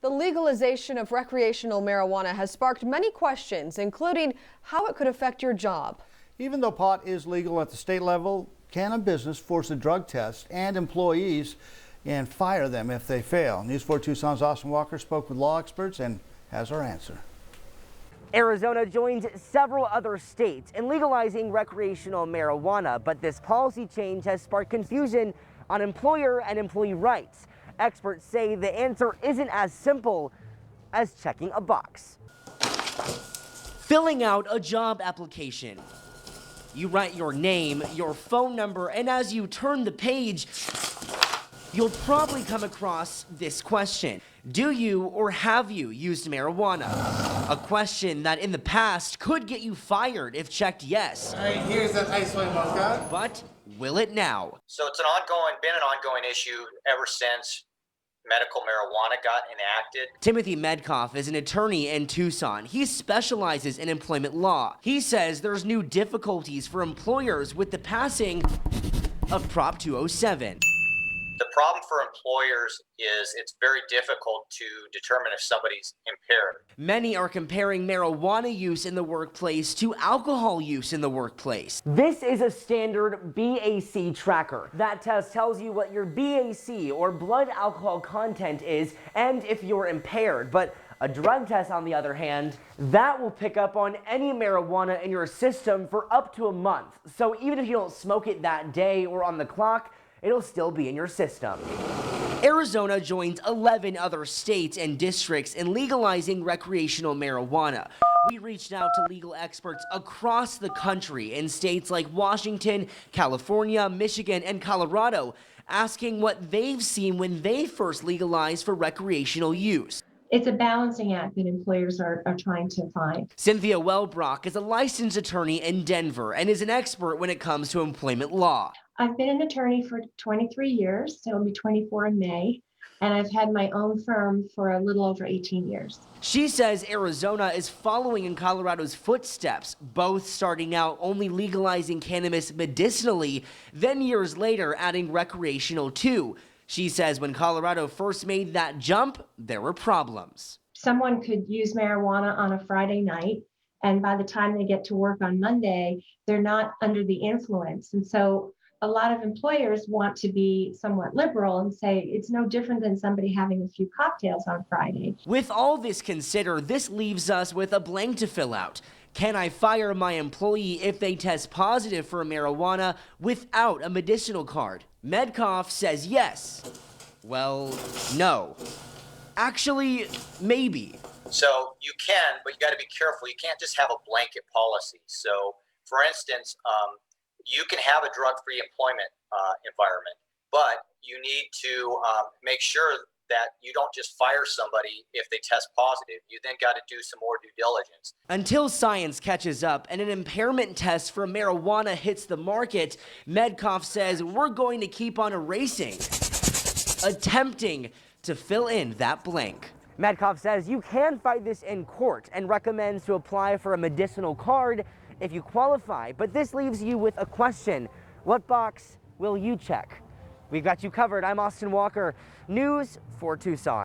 The legalization of recreational marijuana has sparked many questions, including how it could affect your job. Even though pot is legal at the state level, can a business force a drug test and employees and fire them if they fail? News 4 Tucson's Austin Walker spoke with law experts and has our answer. Arizona joins several other states in legalizing recreational marijuana, but this policy change has sparked confusion on employer and employee rights. Experts say the answer isn't as simple as checking a box. Filling out a job application. You write your name, your phone number, and as you turn the page, you'll probably come across this question. Do you or have you used marijuana? A question that in the past could get you fired if checked yes. All right, here's that ice wine vodka. But will it now? So it's been an ongoing issue ever since medical marijuana got enacted. Timothy Medkoff is an attorney in Tucson. He specializes in employment law. He says there's new difficulties for employers with the passing of Prop 207. The problem for employers is it's very difficult to determine if somebody's impaired. Many are comparing marijuana use in the workplace to alcohol use in the workplace. This is a standard BAC tracker. That test tells you what your BAC or blood alcohol content is and if you're impaired. But a drug test, on the other hand, that will pick up on any marijuana in your system for up to a month. So even if you don't smoke it that day or on the clock, it'll still be in your system. Arizona joins 11 other states and districts in legalizing recreational marijuana. We reached out to legal experts across the country in states like Washington, California, Michigan, and Colorado, asking what they've seen when they first legalized for recreational use. It's a balancing act that employers are trying to find. Cynthia Wellbrock is a licensed attorney in Denver and is an expert when it comes to employment law. I've been an attorney for 23 years, so it'll be 24 in May, and I've had my own firm for a little over 18 years. She says Arizona is following in Colorado's footsteps, both starting out only legalizing cannabis medicinally, then years later adding recreational too. She says when Colorado first made that jump, there were problems. Someone could use marijuana on a Friday night, and by the time they get to work on Monday, they're not under the influence. And so a lot of employers want to be somewhat liberal and say it's no different than somebody having a few cocktails on Friday. With all this considered, this leaves us with a blank to fill out. Can I fire my employee if they test positive for marijuana without a medicinal card? Medkoff says yes. Well, no. Actually, maybe. So you can, but you got to be careful. You can't just have a blanket policy. So, for instance, you can have a drug-free employment environment, but you need to make sure that you don't just fire somebody if they test positive. You then got to do some more due diligence. Until science catches up and an impairment test for marijuana hits the market, Medkoff says we're going to keep on erasing, attempting to fill in that blank. Medkoff says you can fight this in court and recommends to apply for a medicinal card if you qualify, but this leaves you with a question. What box will you check? We've got you covered. I'm Austin Walker, News 4 Tucson.